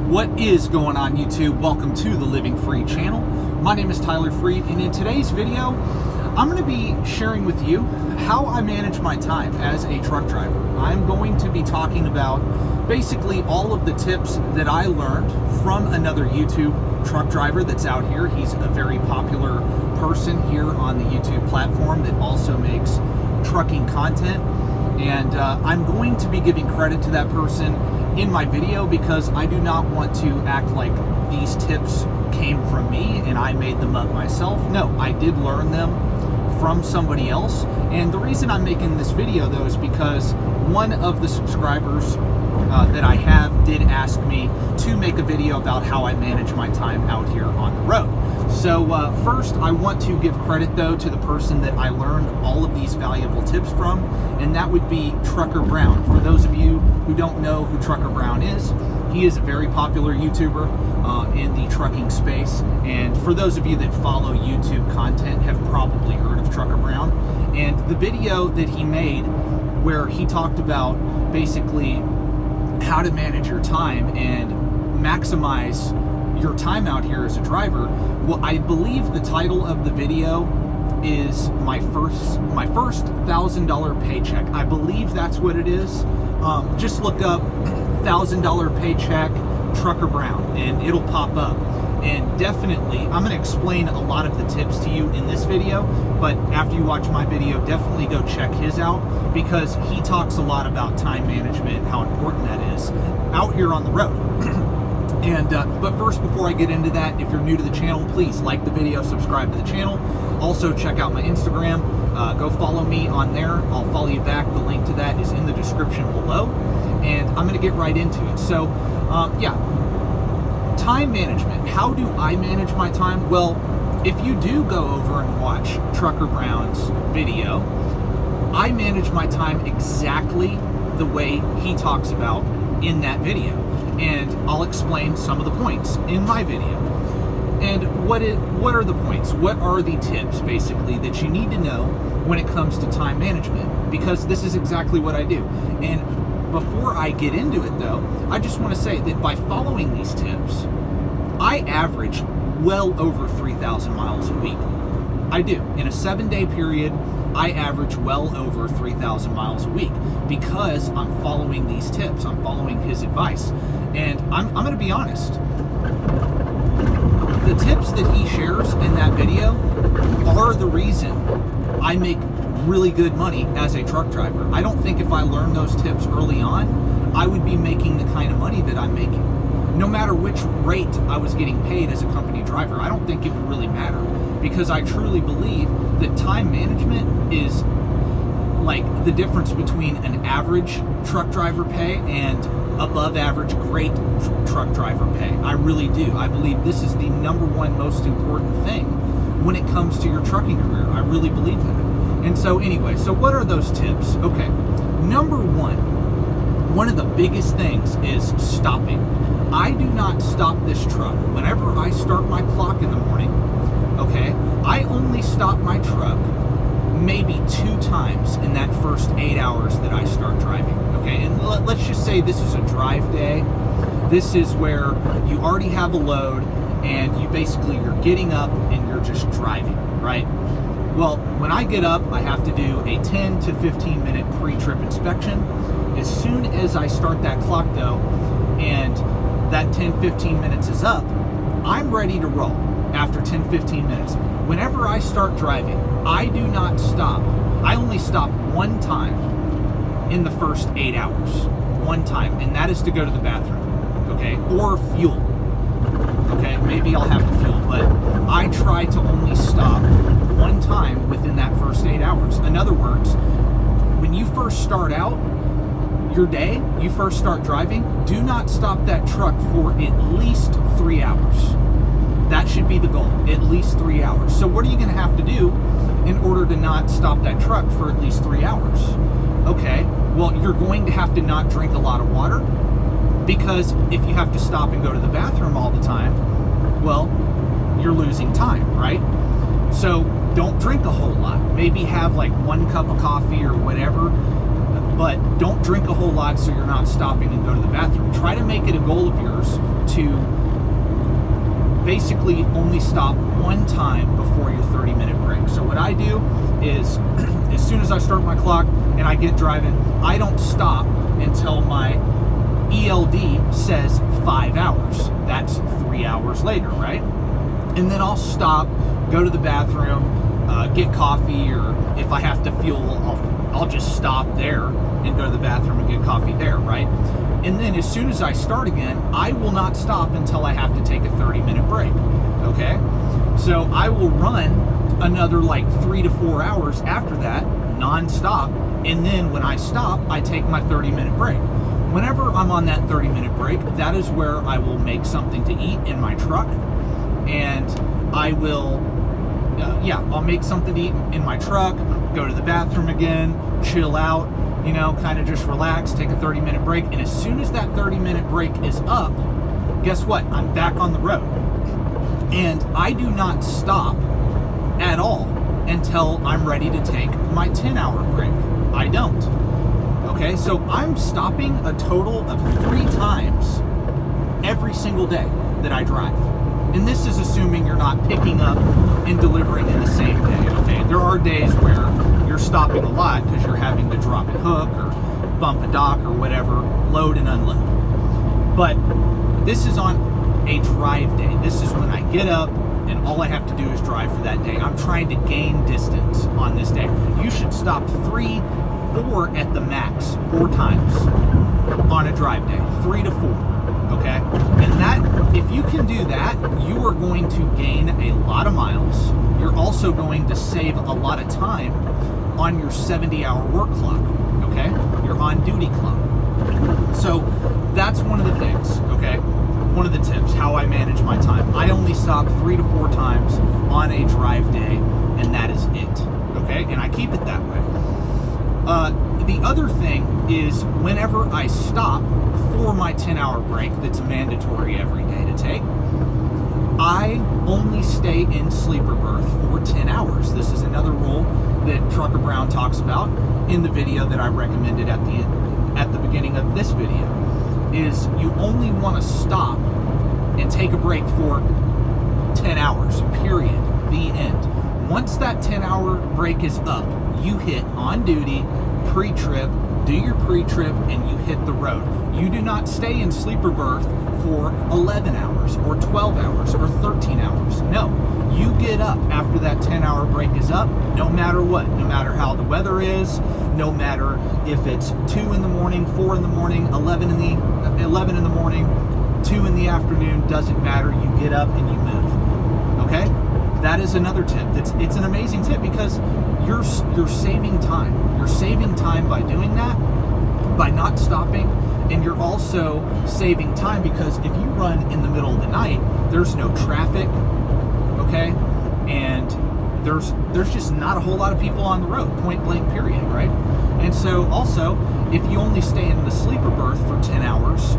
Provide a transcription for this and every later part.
What is going on, YouTube? Welcome to the Living Free channel. My name is Tyler Freed, and in today's video, I'm going to be sharing with you how I manage my time as a truck driver. I'm going to be talking about basically all of the tips that I learned from another YouTube truck driver that's out here. He's a very popular person here on the YouTube platform that also makes trucking content. And I'm going to be giving credit to that person in my video because I do not want to act like these tips came from me and I made them up myself. No, I did learn them from somebody else. And the reason I'm making this video though is because one of the subscribers that I have did ask me to make a video about how I manage my time out here on the road. So first, I want to give credit though to the person that I learned all of these valuable tips from, and that would be Trucker Brown. For those of you who don't know who Trucker Brown is, he is a very popular YouTuber in the trucking space, and for those of you that follow YouTube content have probably heard of Trucker Brown. And the video that he made where he talked about basically how to manage your time and maximize your time out here as a driver. Well, I believe the title of the video is my first $1,000 paycheck. I believe that's what it is. Just look up $1,000 paycheck Trucker Brown and it'll pop up. And definitely, I'm going to explain a lot of the tips to you in this video, but after you watch my video, definitely go check his out because he talks a lot about time management, how important that is out here on the road. And but first, before I get into that, if you're new to the channel, please like the video, subscribe to the channel. Also, check out my Instagram. Go follow me on there. I'll follow you back. The link to that is in the description below. And I'm going to get right into it. So, yeah. Time management. How do I manage my time? Well, if you do go over and watch Trucker Brown's video, I manage my time exactly the way he talks about in that video. And I'll explain some of the points in my video. And what are the points? What are the tips, basically, that you need to know when it comes to time management? Because this is exactly what I do. And before I get into it, though, I just want to say that by following these tips, I average well over 3,000 miles a week. I do. In a 7-day period, I average well over 3,000 miles a week because I'm following these tips. I'm following his advice. And I'm going to be honest. The tips that he shares in that video are the reason I make really good money as a truck driver. I don't think if I learned those tips early on, I would be making the kind of money that I'm making. No matter which rate I was getting paid as a company driver, I don't think it would really matter because I truly believe that time management is like the difference between an average truck driver pay and above average great truck driver pay. I really do. I believe this is the #1 most important thing when it comes to your trucking career. I really believe that. And so anyway, so what are those tips? Okay, one of the biggest things is stopping. I do not stop this truck. Whenever I start my clock in the morning, okay, I only stop my truck maybe 2 times in that first 8 hours that I start driving, okay? And let's just say this is a drive day. This is where you already have a load and you're getting up and you're just driving, right? Well, when I get up, I have to do a 10 to 15 minute pre-trip inspection. As soon as I start that clock though, and that 10-15 minutes is up, I'm ready to roll after 10-15 minutes. Whenever I start driving, I do not stop. I only stop 1 time in the first 8 hours. 1 time, and that is to go to the bathroom, okay? Or fuel, okay? Maybe I'll have to fuel, but I try to only stop 1 time within that first 8 hours. In other words, when you first start out your day, you first start driving, do not stop that truck for at least 3 hours. That should be the goal, at least 3 hours. So what are you going to have to do in order to not stop that truck for at least 3 hours? Okay, well, you're going to have to not drink a lot of water because if you have to stop and go to the bathroom all the time, well, you're losing time, right? So don't drink a whole lot. Maybe have like 1 cup of coffee or whatever but don't drink a whole lot so you're not stopping and go to the bathroom. Try to make it a goal of yours to basically only stop one time before your 30-minute break. So what I do is, as soon as I start my clock and I get driving, I don't stop until my ELD says 5 hours. That's 3 hours later, right? And then I'll stop, go to the bathroom, get coffee, or if I have to fuel, I'll just stop there and go to the bathroom and get coffee there, right? And then as soon as I start again, I will not stop until I have to take a 30-minute break, okay? So I will run another like 3 to 4 hours after that, non-stop, and then when I stop, I take my 30-minute break. Whenever I'm on that 30-minute break, that is where I will make something to eat in my truck, and I will, I'll make something to eat in my truck, go to the bathroom again, chill out, kind of just relax, take a 30-minute break, and as soon as that 30-minute break is up, guess what? I'm back on the road. And I do not stop at all until I'm ready to take my 10-hour break. I don't. Okay, so I'm stopping a total of 3 times every single day that I drive. And this is assuming you're not picking up and delivering in the same day, okay? There are days where you're stopping a lot because you're having to drop and hook or bump a dock or whatever, load and unload. But this is on a drive day. This is when I get up and all I have to do is drive for that day. I'm trying to gain distance on this day. You should stop 3, 4 at the max, 4 times on a drive day, 3 to 4, okay? And that, if you can do that, you are going to gain a lot of miles. You're also going to save a lot of time on your 70-hour work clock, okay? Your on-duty clock. So that's one of the things, okay? One of the tips, how I manage my time. I only stop 3 to 4 times on a drive day, and that is it, okay? And I keep it that way. The other thing is whenever I stop for my 10-hour break that's mandatory every day to take, I only stay in sleeper berth for 10 hours. This is another rule that Trucker Brown talks about in the video that I recommended at the beginning of this video, is you only want to stop and take a break for 10 hours, period, the end. Once that 10-hour break is up, you hit on duty, pre-trip, do your pre-trip, and you hit the road. You do not stay in sleeper berth for 11 hours or 12 hours or 13 hours. No, you get up after that 10-hour break is up, no matter what, no matter how the weather is, no matter if it's 2 in the morning, 4 in the morning, 11 in the morning, 2 in the afternoon, doesn't matter. You get up and you move, okay? That is another tip. It's an amazing tip because you're saving time. You're saving time by doing that, by not stopping, and you're also saving time because if you run in the middle of the night, there's no traffic, okay? And there's just not a whole lot of people on the road, point blank period, right? And so also, if you only stay in the sleeper berth for 10 hours,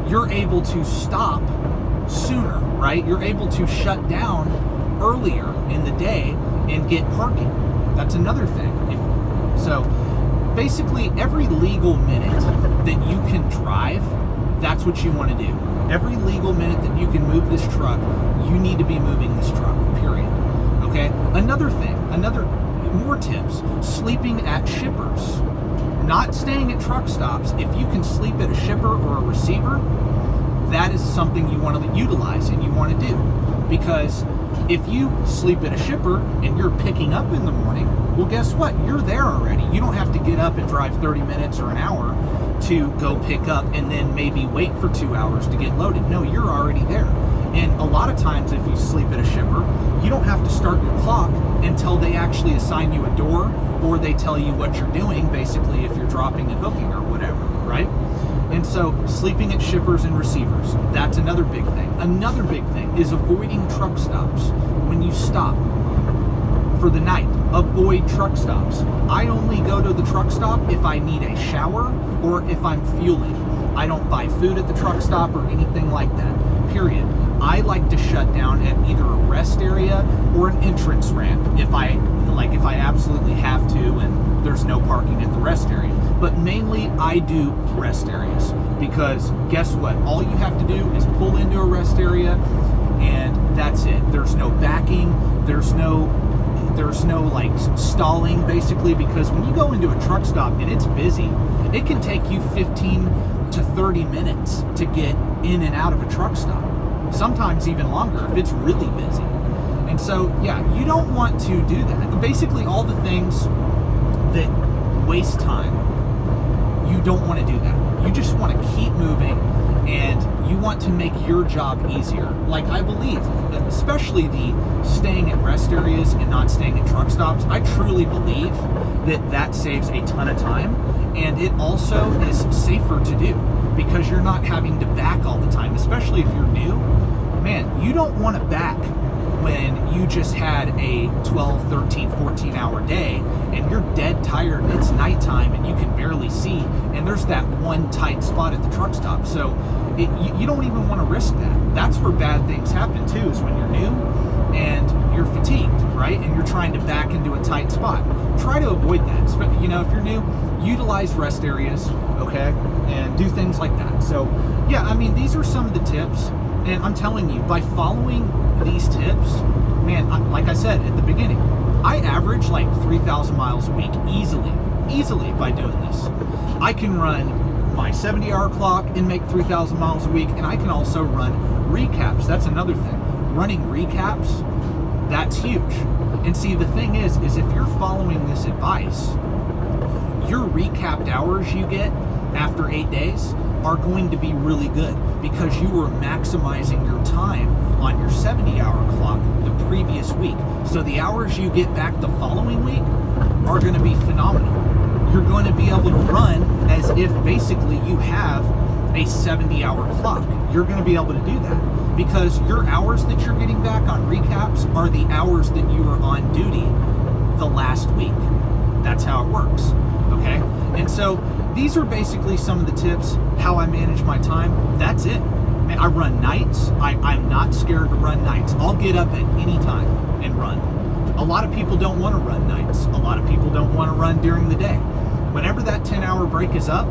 you're able to stop sooner, right? You're able to shut down earlier in the day and get parking. That's another thing. So basically every legal minute that you can drive, that's what you want to do. Every legal minute that you can move this truck, you need to be moving this truck, period. Okay? Another thing, more tips, sleeping at shippers. Not staying at truck stops. If you can sleep at a shipper or a receiver, that is something you want to utilize and you want to do. Because if you sleep at a shipper and you're picking up in the morning, well, guess what? You're there already. You don't have to get up and drive 30 minutes or an hour to go pick up and then maybe wait for 2 hours to get loaded. No, you're already there. And a lot of times if you sleep at a shipper, you don't have to start your clock until they actually assign you a door or they tell you what you're doing, basically if you're dropping and hooking or whatever, right? And so sleeping at shippers and receivers, that's another big thing. Another big thing is avoiding truck stops. When you stop for the night, avoid truck stops. I only go to the truck stop if I need a shower or if I'm fueling. I don't buy food at the truck stop or anything like that, period. I like to shut down at either a rest area or an entrance ramp if I absolutely have to and there's no parking at the rest area. but mainly I do rest areas, because guess what? All you have to do is pull into a rest area, and that's it. There's no backing, there's no like stalling, basically, because when you go into a truck stop and it's busy, it can take you 15 to 30 minutes to get in and out of a truck stop. Sometimes even longer if it's really busy. And so, yeah, you don't want to do that. Basically, all the things that waste time, you don't want to do that. You just want to keep moving, and you want to make your job easier. Like, I believe, especially the staying at rest areas and not staying at truck stops, I truly believe that saves a ton of time, and it also is safer to do because you're not having to back all the time, especially if you're new. Man, you don't want to back when you just had a 12, 13, 14 hour day and you're dead tired and it's nighttime and you can barely see, and there's that one tight spot at the truck stop. So you don't even want to risk that. That's where bad things happen too, is when you're new and you're fatigued, right? And you're trying to back into a tight spot. Try to avoid that. You know, if you're new, utilize rest areas, okay? And do things like that. So yeah, I mean, these are some of the tips. And I'm telling you, by following these tips, man, like I said at the beginning, I average like 3,000 miles a week easily by doing this. I can run my 70-hour clock and make 3,000 miles a week, and I can also run recaps. That's another thing. Running recaps, that's huge. And see, the thing is if you're following this advice, your recapped hours you get after 8 days are going to be really good, because you were maximizing your time on your 70-hour clock the previous week. So the hours you get back the following week are going to be phenomenal. You're going to be able to run as if basically you have a 70-hour clock. You're going to be able to do that because your hours that you're getting back on recaps are the hours that you were on duty the last week. That's how it works, okay? And so these are basically some of the tips, how I manage my time. That's it. Man, I run nights. I'm not scared to run nights. I'll get up at any time and run. A lot of people don't want to run nights. A lot of people don't want to run during the day. Whenever that 10-hour break is up,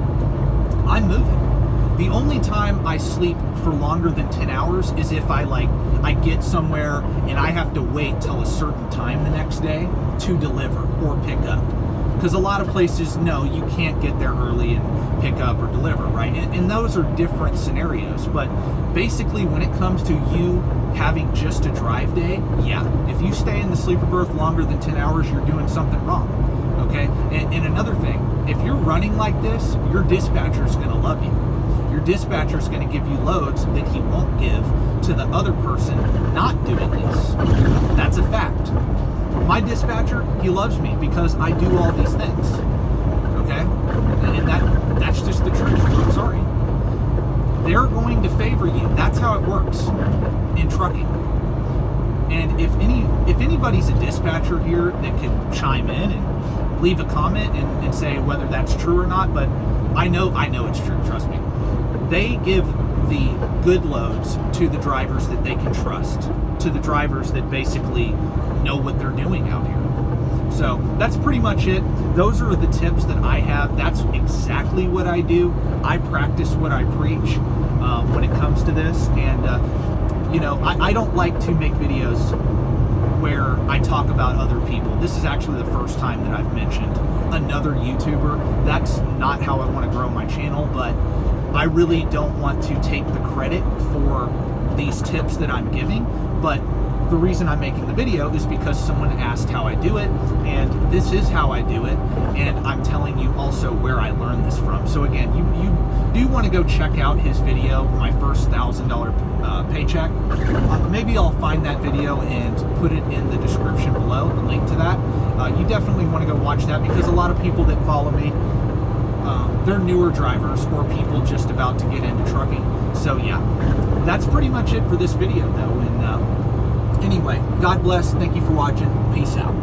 I'm moving. The only time I sleep for longer than 10 hours is if I get somewhere and I have to wait till a certain time the next day to deliver or pick up. Because a lot of places, no, you can't get there early and pick up or deliver, right? And those are different scenarios. But basically, when it comes to you having just a drive day, yeah, if you stay in the sleeper berth longer than 10 hours, you're doing something wrong, okay? And another thing, if you're running like this, your dispatcher is going to love you. Your dispatcher is going to give you loads that he won't give to the other person not doing this. That's a fact. My dispatcher, he loves me because I do all these things, okay? And that's just the truth. I'm sorry. They're going to favor you. That's how it works in trucking. And if anybody's a dispatcher here that can chime in and leave a comment and say whether that's true or not, but I know it's true, trust me. They give the good loads to the drivers that they can trust, to the drivers that basically know what they're doing out here. So that's pretty much it. Those are the tips that I have. That's exactly what I do. I practice what I preach when it comes to this. And, I don't like to make videos where I talk about other people. This is actually the first time that I've mentioned another YouTuber. That's not how I want to grow my channel, but I really don't want to take the credit for these tips that I'm giving. But the reason I'm making the video is because someone asked how I do it, and this is how I do it, and I'm telling you also where I learned this from. So again, you do want to go check out his video, my first $1,000 paycheck. Maybe I'll find that video and put it in the description below, the link to that. You definitely want to go watch that, because a lot of people that follow me, they're newer drivers or people just about to get into trucking. So yeah, that's pretty much it for this video though. And anyway, God bless. Thank you for watching. Peace out.